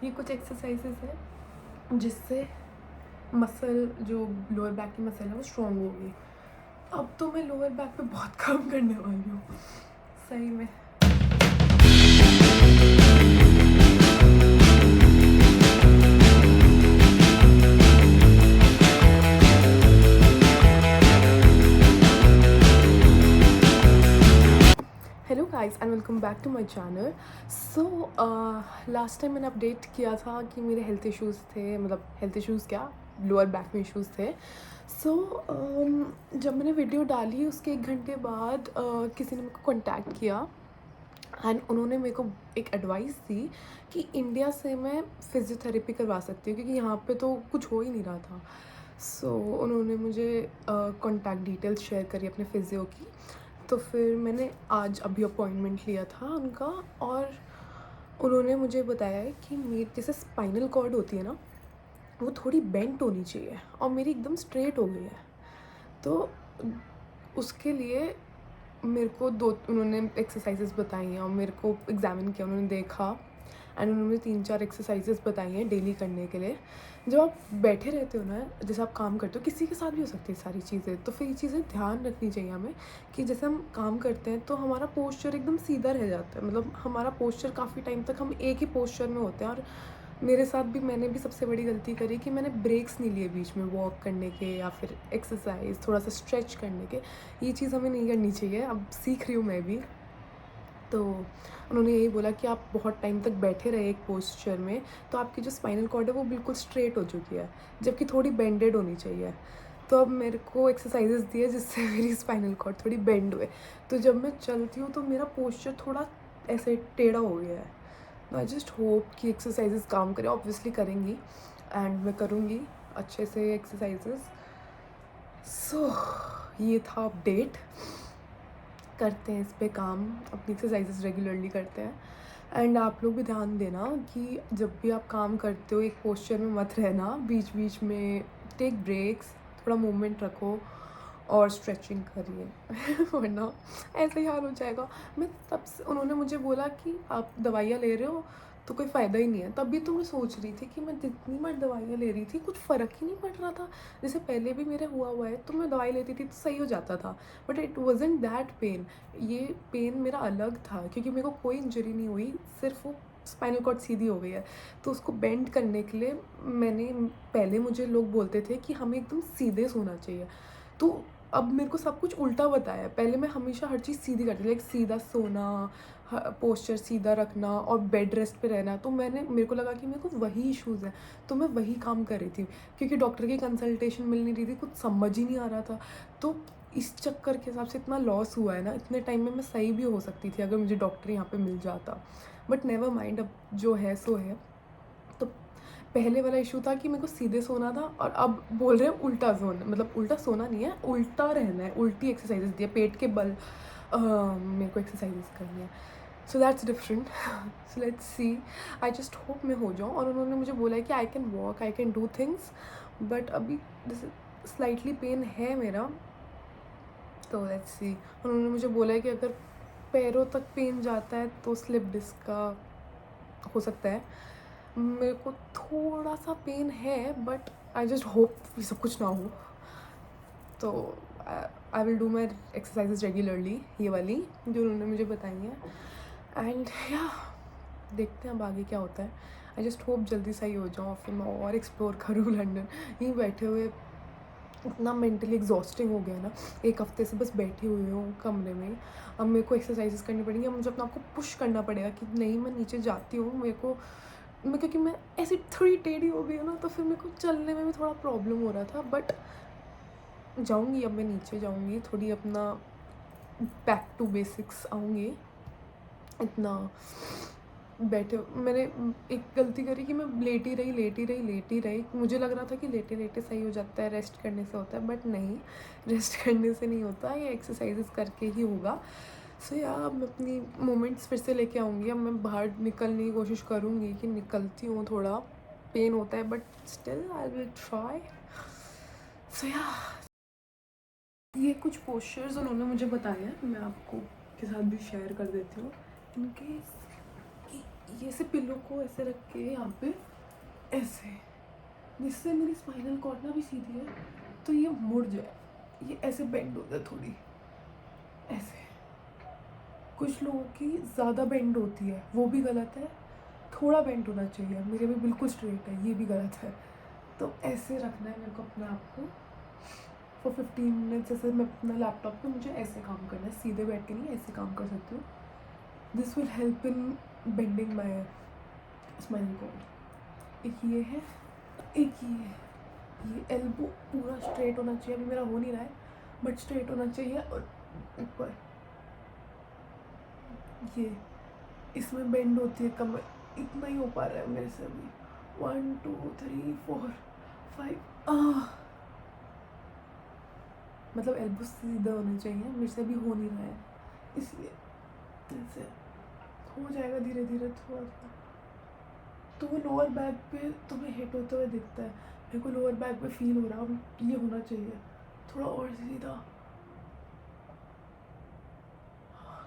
ये कुछ एक्सरसाइजेज है जिससे मसल, जो लोअर बैक की मसल है वो स्ट्रॉन्ग होगी। अब तो मैं लोअर बैक पे बहुत काम करने वाली हूँ सही में। Hello guys and welcome back to my channel. So last time मैंने अपडेट किया था कि मेरे हेल्थ इश्यूज़ थे, मतलब हेल्थ इश्यूज़ क्या, लोअर बैक में इश्यूज़ थे। सो जब मैंने वीडियो डाली उसके 1 घंटे बाद किसी ने मेरे को कॉन्टैक्ट किया एंड उन्होंने मेरे को एक एडवाइस दी कि इंडिया से मैं फिज़ियोथेरेपी करवा सकती हूँ क्योंकि यहाँ पे तो कुछ हो ही नहीं रहा था। सो उन्होंने मुझे कॉन्टैक्ट डिटेल्स शेयर करी अपने फिज़ियो की। तो फिर मैंने आज अभी अपॉइंटमेंट लिया था उनका और उन्होंने मुझे बताया है कि मेरी जैसे स्पाइनल कॉर्ड होती है ना, वो थोड़ी बेंट होनी चाहिए और मेरी एकदम स्ट्रेट हो गई है। तो उसके लिए मेरे को उन्होंने एक्सरसाइजेस बताई हैं और मेरे को एग्जामिन किया, उन्होंने देखा एंड उन्होंने 3-4 एक्सरसाइजेस बताई हैं डेली करने के लिए। जब आप बैठे रहते हो ना, जैसे आप काम करते हो, किसी के साथ भी हो सकती है सारी चीज़ें, तो फिर ये चीज़ें ध्यान रखनी चाहिए हमें कि जैसे हम काम करते हैं तो हमारा पोस्चर एकदम सीधा रह जाता है। मतलब हमारा पोस्चर काफ़ी टाइम तक हम एक ही पोस्चर में होते हैं। और मेरे साथ भी, मैंने भी सबसे बड़ी गलती करी कि मैंने ब्रेक्स नहीं लिए बीच में वॉक करने के या फिर एक्सरसाइज थोड़ा सा स्ट्रेच करने के। ये चीज़ हमें नहीं करनी चाहिए, अब सीख रही हूँ मैं भी। तो उन्होंने यही बोला कि आप बहुत टाइम तक बैठे रहे एक पोस्चर में तो आपकी जो स्पाइनल कॉर्ड है वो बिल्कुल स्ट्रेट हो चुकी है, जबकि थोड़ी बेंडेड होनी चाहिए। तो अब मेरे को एक्सरसाइजेस दिए जिससे मेरी स्पाइनल कॉर्ड थोड़ी बेंड हुए, तो जब मैं चलती हूँ तो मेरा पोस्चर थोड़ा ऐसे टेढ़ा हो गया है। आई जस्ट होप कि एक्सरसाइजेस काम करें, ऑब्वियसली करेंगी एंड मैं करूँगी अच्छे से एक्सरसाइजेस। सो ये था अपडेट, करते हैं इस पे काम, अपनी एक्सरसाइजेस रेगुलरली करते हैं। एंड आप लोग भी ध्यान देना कि जब भी आप काम करते हो एक पोस्चर में मत रहना, बीच बीच में टेक ब्रेक्स, थोड़ा मूवमेंट रखो और स्ट्रेचिंग करिए वरना ऐसे ही हाल हो जाएगा। मैं तब से, उन्होंने मुझे बोला कि आप दवाइयाँ ले रहे हो तो कोई फ़ायदा ही नहीं है, तभी तो मैं सोच रही थी कि मैं जितनी बार दवाइयाँ ले रही थी कुछ फ़र्क ही नहीं पड़ रहा था। जैसे पहले भी मेरे हुआ है तो मैं दवाई लेती थी तो सही हो जाता था, but it wasn't that pain. ये पेन मेरा अलग था क्योंकि मेरे को कोई इंजरी नहीं हुई, सिर्फ वो स्पाइनल कॉर्ड सीधी हो गई है। तो उसको बेंड करने के लिए मैंने, पहले मुझे लोग बोलते थे कि हमें एकदम सीधे सोना चाहिए, तो अब मेरे को सब कुछ उल्टा बताया है। पहले मैं हमेशा हर चीज़ सीधी करती थी, लाइक सीधा सोना, पोस्चर सीधा रखना और बेड रेस्ट पे रहना। तो मेरे को लगा कि मेरे को वही इश्यूज़ है, तो मैं वही काम कर रही थी क्योंकि डॉक्टर की कंसल्टेशन मिल नहीं रही थी, कुछ समझ ही नहीं आ रहा था। तो इस चक्कर के हिसाब से इतना लॉस हुआ है ना, इतने टाइम में मैं सही भी हो सकती थी अगर मुझे डॉक्टर यहाँ पे मिल जाता, बट नेवर माइंड, अब जो है सो है। तो पहले वाला इशू था कि मेरे को सीधे सोना था और अब बोल रहे हैं उल्टा सोना, मतलब उल्टा सोना नहीं है, उल्टा रहना है, उल्टी एक्सरसाइजेस दी है, पेट के बल मेरे को एक्सरसाइजेस करनी है। So that's different. So let's see, I just hope मैं हो जाऊँ। और उन्होंने मुझे बोला है कि I can walk, I can do things, but अभी जैसे स्लाइटली पेन है मेरा, तो लेट्स सी। उन्होंने मुझे बोला है कि अगर पैरों तक पेन जाता है तो स्लिप डिस्क का हो सकता है। मेरे को थोड़ा सा पेन है बट आई जस्ट होप ये सब कुछ ना हो। तो I will do my exercises regularly, ये वाली जो उन्होंने मुझे बताई हैं। एंड या देखते हैं अब आगे क्या होता है। आई जस्ट होप जल्दी सही हो जाऊँ और फिर मैं और एक्सप्लोर करूँ लंदन। यहीं बैठे हुए इतना मेंटली एग्जॉस्टिंग हो गया ना, 1 हफ्ते से बस बैठी हुई हूँ कमरे में। अब मेरे को एक्सरसाइजेस करनी पड़ेंगी, अब मुझे अपने आप को पुश करना पड़ेगा कि नहीं, मैं नीचे जाती हूँ। मेरे को, मैं, क्योंकि मैं ऐसी थोड़ी टेढ़ी हो गई हूँ ना, तो फिर मेरे को चलने में भी थोड़ा प्रॉब्लम हो रहा था, बट जाऊँगी, अब मैं नीचे जाऊँगी, थोड़ी अपना बैक टू बेसिक्स आऊँगी। इतना बैठे, मैंने एक गलती करी कि मैं लेटी रही। मुझे लग रहा था कि लेटे लेटे सही हो जाता है, रेस्ट करने से होता है, बट नहीं, रेस्ट करने से नहीं होता, ये एक्सरसाइजेस करके ही होगा। सो या अब मैं अपनी मोमेंट्स फिर से लेके आऊँगी। अब मैं बाहर निकलने की कोशिश करूँगी कि निकलती हूँ, थोड़ा पेन होता है but still I will try. So या ये कुछ पोस्चर्स उन्होंने मुझे बताए हैं, मैं आपको के साथ भी शेयर कर देती हूँ इनकेस ये से पिल्लो को ऐसे रख के यहाँ पे ऐसे, जिससे मेरी स्पाइनल कॉर्ड ना भी सीधी है तो ये मुड़ जाए, ये ऐसे बेंड हो जाए थोड़ी ऐसे। कुछ लोगों की ज़्यादा बेंड होती है, वो भी गलत है, थोड़ा बेंड होना चाहिए, मेरे भी बिल्कुल स्ट्रेट है, ये भी गलत है। तो ऐसे रखना है मेरे को अपने आप को फॉर 15 मिनट्स। जैसे मैं अपना लैपटॉप पे मुझे ऐसे काम करना है, सीधे बैठ के नहीं, ऐसे काम कर सकती हूँ। This will help in bending my spinal cord. एक ये है, एक ये एल्बो पूरा स्ट्रेट होना चाहिए, अभी मेरा हो नहीं रहा है बट स्ट्रेट होना चाहिए। और ऊपर ये, इसमें बेंड होती है कमर, इतना ही हो पा रहा है मेरे से अभी। 1 2 3 4 5 मतलब एल्बो सीधा होना चाहिए, मेरे से अभी हो नहीं रहा है, इसलिए ऐसे हो जाएगा धीरे धीरे थोड़ा सा। तो वो लोअर बैक पे तुम्हें हिट होते हुए दिखता है, मेरे को लोअर बैक पे फील हो रहा है, ये होना चाहिए थोड़ा और सीधा।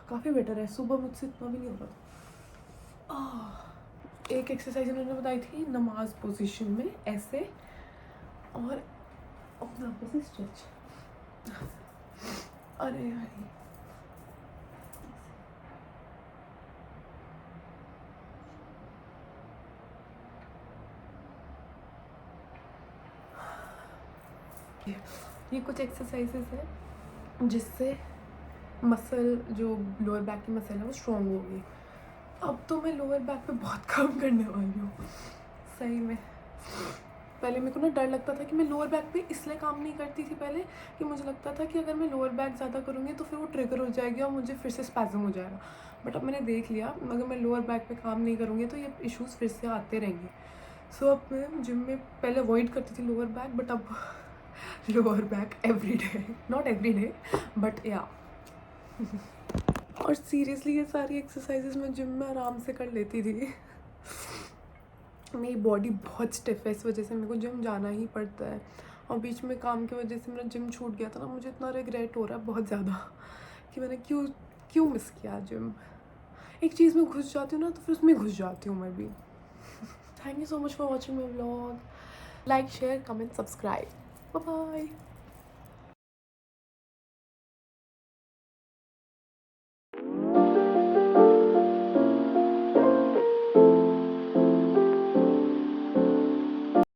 काफ़ी बेटर है, सुबह मुझसे इतना भी नहीं हो रहा। एक एक्सरसाइज उन्होंने बताई थी नमाज पोजीशन में ऐसे, और अपना आप से स्ट्रेच। अरे यार ये कुछ एक्सरसाइजेस है जिससे मसल, जो लोअर बैक की मसल है वो स्ट्रॉन्ग होगी। अब तो मैं लोअर बैक पे बहुत काम करने वाली हूँ सही में। पहले मेरे को ना डर लगता था कि मैं लोअर बैक पे इसलिए काम नहीं करती थी पहले, कि मुझे लगता था कि अगर मैं लोअर बैक ज़्यादा करूँगी तो फिर वो ट्रिगर हो जाएगी और मुझे फिर से स्पैज़म हो जाएगा। बट अब मैंने देख लिया अगर मैं लोअर बैक पे काम नहीं करूँगी तो ये इश्यूज़ फिर से आते रहेंगे। सो अब मैं जिम में पहले अवॉइड करती थी लोअर बैक, बट अब lower back every day, not every day but या। और सीरियसली ये सारी एक्सरसाइजेज मैं जिम में आराम से कर लेती थी। मेरी बॉडी बहुत स्टिफ है, इस वजह से मेरे को जिम जाना ही पड़ता है। और बीच में काम की वजह से मेरा जिम छूट गया था ना, मुझे इतना रिग्रेट हो रहा है बहुत ज़्यादा कि मैंने क्यों मिस किया जिम। एक चीज़ में घुस जाती हूँ ना तो फिर उसमें घुस जाती हूँ मैं भी। Thank you so much for watching my vlog. Like share comment subscribe, bye bye.